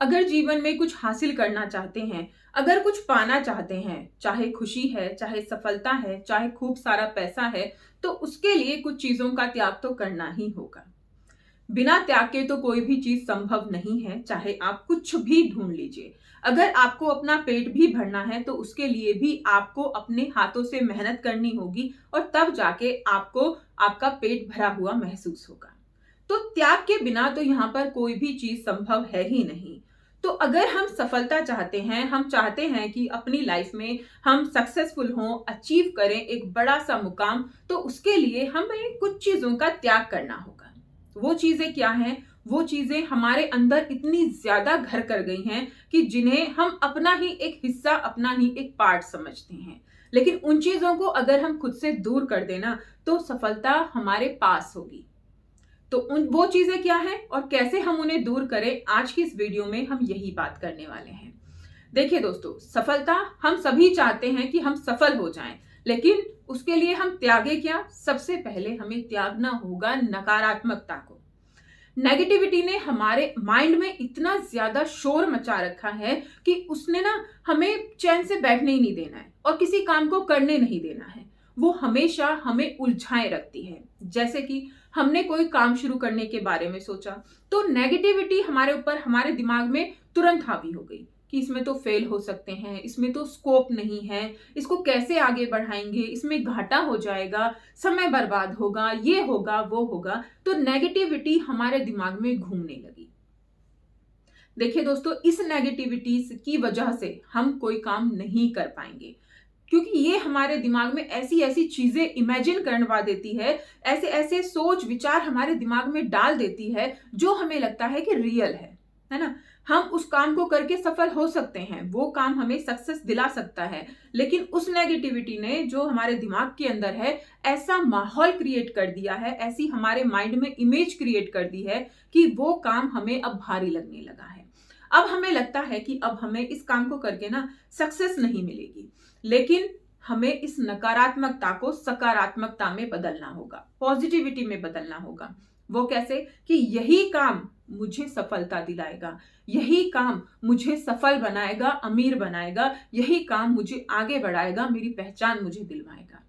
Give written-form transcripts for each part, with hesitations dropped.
अगर जीवन में कुछ हासिल करना चाहते हैं, अगर कुछ पाना चाहते हैं, चाहे खुशी है, चाहे सफलता है, चाहे खूब सारा पैसा है, तो उसके लिए कुछ चीजों का त्याग तो करना ही होगा। बिना त्याग के तो कोई भी चीज संभव नहीं है, चाहे आप कुछ भी ढूंढ लीजिए। अगर आपको अपना पेट भी भरना है तो उसके लिए भी आपको अपने हाथों से मेहनत करनी होगी और तब जाके आपको आपका पेट भरा हुआ महसूस होगा। तो त्याग के बिना तो यहाँ पर कोई भी चीज संभव है ही नहीं। तो अगर हम सफलता चाहते हैं, हम चाहते हैं कि अपनी लाइफ में हम सक्सेसफुल हों, अचीव करें एक बड़ा सा मुकाम, तो उसके लिए हमें कुछ चीजों का त्याग करना होगा। वो चीजें क्या हैं? वो चीजें हमारे अंदर इतनी ज्यादा घर कर गई हैं कि जिन्हें हम अपना ही एक हिस्सा, अपना ही एक पार्ट समझते हैं। लेकिन उन चीजों को अगर हम खुद से दूर कर देना तो सफलता हमारे पास होगी। तो वो चीजें क्या हैं और कैसे हम उन्हें दूर करें, आज की इस वीडियो में हम यही बात करने वाले हैं। देखिए दोस्तों, सफलता हम सभी चाहते हैं कि हम सफल हो जाएं, लेकिन उसके लिए हम त्यागे क्या? सबसे पहले हमें त्यागना होगा नकारात्मकता को। नेगेटिविटी ने हमारे माइंड में इतना ज्यादा शोर मचा रखा है कि उसने ना हमें चैन से बैठने ही नहीं देना है और किसी काम को करने नहीं देना है। वो हमेशा हमें उलझाए रखती है। जैसे कि हमने कोई काम शुरू करने के बारे में सोचा तो नेगेटिविटी हमारे ऊपर, हमारे दिमाग में तुरंत हावी हो गई कि इसमें तो फेल हो सकते हैं, इसमें तो स्कोप नहीं है, इसको कैसे आगे बढ़ाएंगे, इसमें घाटा हो जाएगा, समय बर्बाद होगा, ये होगा, वो होगा। तो नेगेटिविटी हमारे दिमाग में घूमने लगी। देखिए दोस्तों, इस नेगेटिविटी की वजह से हम कोई काम नहीं कर पाएंगे, क्योंकि ये हमारे दिमाग में ऐसी ऐसी चीजें इमेजिन करवा देती है, ऐसे ऐसे सोच विचार हमारे दिमाग में डाल देती है जो हमें लगता है कि रियल है ना। हम उस काम को करके सफल हो सकते हैं, वो काम हमें सक्सेस दिला सकता है, लेकिन उस नेगेटिविटी ने जो हमारे दिमाग के अंदर है ऐसा माहौल क्रिएट कर दिया है, ऐसी हमारे माइंड में इमेज क्रिएट कर दी है कि वो काम हमें अब भारी लगने लगा है। अब हमें लगता है कि अब हमें इस काम को करके ना सक्सेस नहीं मिलेगी, लेकिन हमें इस नकारात्मकता को सकारात्मकता में बदलना होगा, पॉजिटिविटी में बदलना होगा। वो कैसे? कि यही काम मुझे सफलता दिलाएगा, यही काम मुझे सफल बनाएगा, अमीर बनाएगा, यही काम मुझे आगे बढ़ाएगा, मेरी पहचान मुझे दिलवाएगा।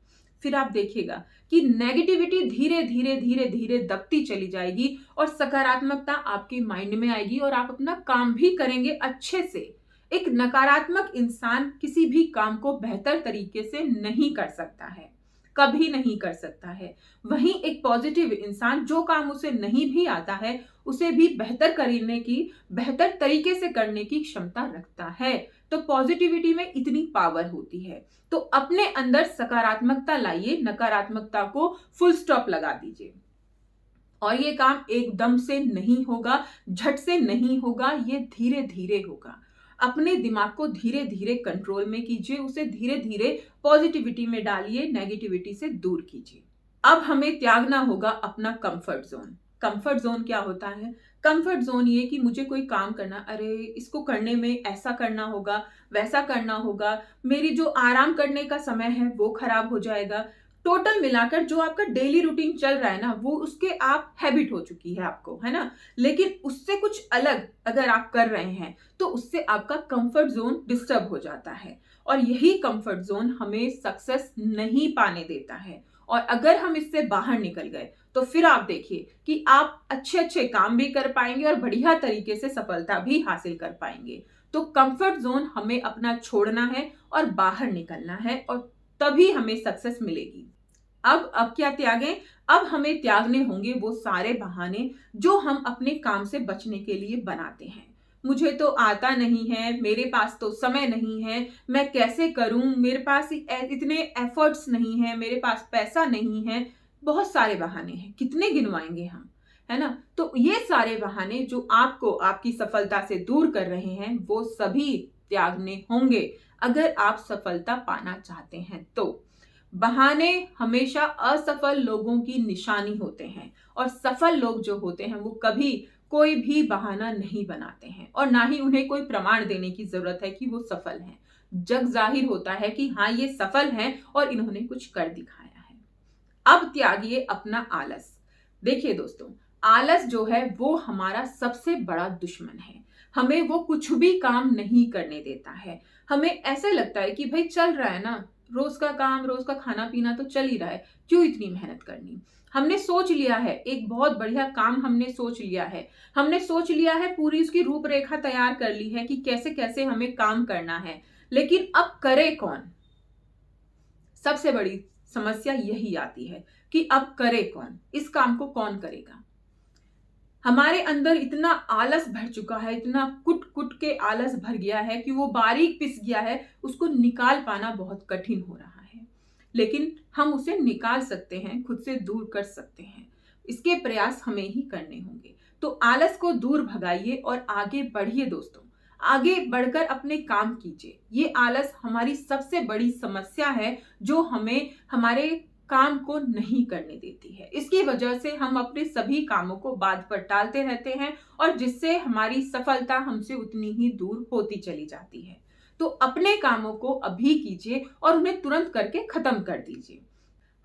फिर आप देखिएगा कि नेगेटिविटी धीरे धीरे धीरे धीरे दबती चली जाएगी और सकारात्मकता आपके माइंड में आएगी और आप अपना काम भी करेंगे अच्छे से। एक नकारात्मक इंसान किसी भी काम को बेहतर तरीके से नहीं कर सकता है, कभी नहीं कर सकता है। वहीं एक पॉजिटिव इंसान जो काम उसे नहीं भी आता है उसे भी बेहतर करने की, बेहतर तरीके से करने की क्षमता रखता है। तो पॉजिटिविटी में इतनी पावर होती है। तो अपने अंदर सकारात्मकता लाइए, नकारात्मकता को फुल स्टॉप लगा दीजिए। और ये काम एकदम से नहीं होगा, झट से नहीं होगा, ये धीरे धीरे होगा। अपने दिमाग को धीरे धीरे कंट्रोल में कीजिए, उसे धीरे धीरे पॉजिटिविटी में डालिए, नेगेटिविटी से दूर कीजिए। अब हमें त्यागना होगा अपना कंफर्ट जोन। कंफर्ट जोन क्या होता है? कंफर्ट जोन ये कि मुझे कोई काम करना, अरे इसको करने में ऐसा करना होगा, वैसा करना होगा, मेरी जो आराम करने का समय है वो खराब हो जाएगा। टोटल मिलाकर जो आपका डेली रूटीन चल रहा है ना, वो उसके आप हैबिट हो चुकी है आपको, है ना। लेकिन उससे कुछ अलग अगर आप कर रहे हैं तो उससे आपका कंफर्ट जोन डिस्टर्ब हो जाता है और यही कंफर्ट जोन हमें सक्सेस नहीं पाने देता है। और अगर हम इससे बाहर निकल गए तो फिर आप देखिए कि आप अच्छे अच्छे काम भी कर पाएंगे और बढ़िया तरीके से सफलता भी हासिल कर पाएंगे। तो कंफर्ट जोन हमें अपना छोड़ना है और बाहर निकलना है और तभी हमें सक्सेस मिलेगी। अब क्या त्यागें? अब हमें त्यागने होंगे वो सारे बहाने जो हम अपने काम से बचने के लिए बनाते हैं। मुझे तो आता नहीं है, मेरे पास तो समय नहीं है, मैं कैसे करूं, मेरे पास इतने एफर्ट्स नहीं है, मेरे पास पैसा नहीं है। बहुत सारे बहाने हैं, कितने गिनवाएंगे हम, है ना। तो ये सारे बहाने जो आपको आपकी सफलता से दूर कर रहे हैं वो सभी त्यागने होंगे अगर आप सफलता पाना चाहते हैं। तो बहाने हमेशा असफल लोगों की निशानी होते हैं और सफल लोग जो होते हैं वो कभी कोई भी बहाना नहीं बनाते हैं और ना ही उन्हें कोई प्रमाण देने की जरूरत है कि वो सफल हैं। जग जाहिर होता है कि हाँ, ये सफल हैं और इन्होंने कुछ कर दिखाया है। अब त्यागिए अपना आलस। देखिए दोस्तों, आलस जो है वो हमारा सबसे बड़ा दुश्मन है। हमें वो कुछ भी काम नहीं करने देता है। हमें ऐसा लगता है कि भाई चल रहा है ना, रोज का काम, रोज का खाना पीना तो चल ही रहा है, क्यों इतनी मेहनत करनी। हमने सोच लिया है, एक बहुत बढ़िया काम हमने सोच लिया है, हमने सोच लिया है, पूरी उसकी रूपरेखा तैयार कर ली है कि कैसे कैसे हमें काम करना है, लेकिन अब करे कौन। सबसे बड़ी समस्या यही आती है कि अब करे कौन, इस काम को कौन करेगा। हमारे अंदर इतना आलस भर चुका है, इतना कुट कुट के आलस भर गया है कि वो बारीक पिस गया है, उसको निकाल पाना बहुत कठिन हो रहा है। लेकिन हम उसे निकाल सकते हैं, खुद से दूर कर सकते हैं। इसके प्रयास हमें ही करने होंगे। तो आलस को दूर भगाइए और आगे बढ़िए दोस्तों। आगे बढ़कर अपने काम कीजिए। ये आलस हमारी सबसे बड़ी समस्या है जो हमें हमारे काम को नहीं करने देती है। इसकी वजह से हम अपने सभी कामों को बाद पर टालते रहते हैं और जिससे हमारी सफलता हमसे उतनी ही दूर होती चली जाती है। तो अपने कामों को अभी कीजिए और उन्हें तुरंत करके खत्म कर दीजिए।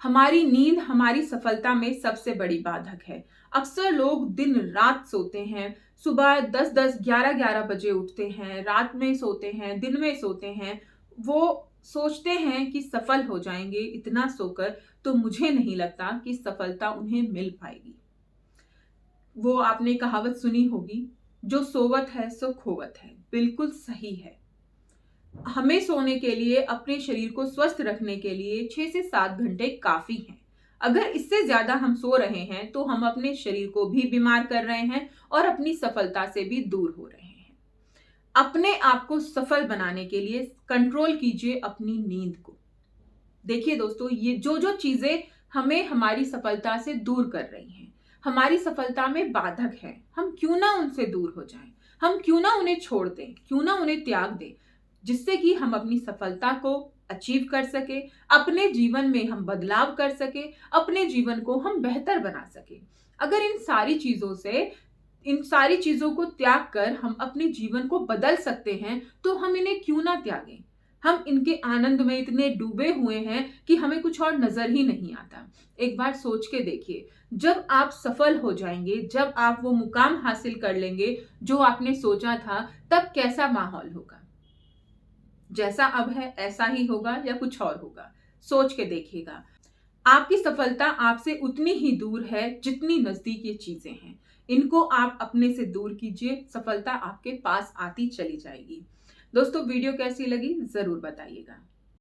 हमारी नींद हमारी सफलता में सबसे बड़ी बाधक है। अक्सर लोग दिन रात सोते हैं, सुबह 10-10, 11-11 बजे उठते हैं, रात में सोते हैं, दिन में सोते हैं। वो सोचते हैं कि सफल हो जाएंगे इतना सोकर, तो मुझे नहीं लगता कि सफलता उन्हें मिल पाएगी। वो आपने कहावत सुनी होगी, जो सोवत है सो खोवत है। बिल्कुल सही है। हमें सोने के लिए, अपने शरीर को स्वस्थ रखने के लिए 6 से 7 घंटे काफी हैं। अगर इससे ज्यादा हम सो रहे हैं तो हम अपने शरीर को भी बीमार कर रहे हैं और अपनी सफलता से भी दूर हो रहे हैं। अपने आप को सफल बनाने के लिए कंट्रोल कीजिए अपनी नींद को। देखिए दोस्तों, ये जो जो चीजें हमें हमारी सफलता से दूर कर रही हैं, हमारी सफलता में बाधक हैं, हम क्यों ना उनसे दूर हो जाएं, हम क्यों ना उन्हें छोड़ दें, क्यों ना उन्हें त्याग दें, जिससे कि हम अपनी सफलता को अचीव कर सके, अपने जीवन में हम बदलाव कर सके, अपने जीवन को हम बेहतर बना सके। अगर इन सारी चीजों को त्याग कर हम अपने जीवन को बदल सकते हैं तो हम इन्हें क्यों ना त्यागें। हम इनके आनंद में इतने डूबे हुए हैं कि हमें कुछ और नजर ही नहीं आता। एक बार सोच के देखिए, जब आप सफल हो जाएंगे, जब आप वो मुकाम हासिल कर लेंगे जो आपने सोचा था, तब कैसा माहौल होगा। जैसा अब है ऐसा ही होगा या कुछ और होगा, सोच के देखिएगा। आपकी सफलता आपसे उतनी ही दूर है जितनी नजदीक ये चीजें हैं। इनको आप अपने से दूर कीजिए, सफलता आपके पास आती चली जाएगी। दोस्तों, वीडियो कैसी लगी जरूर बताइएगा।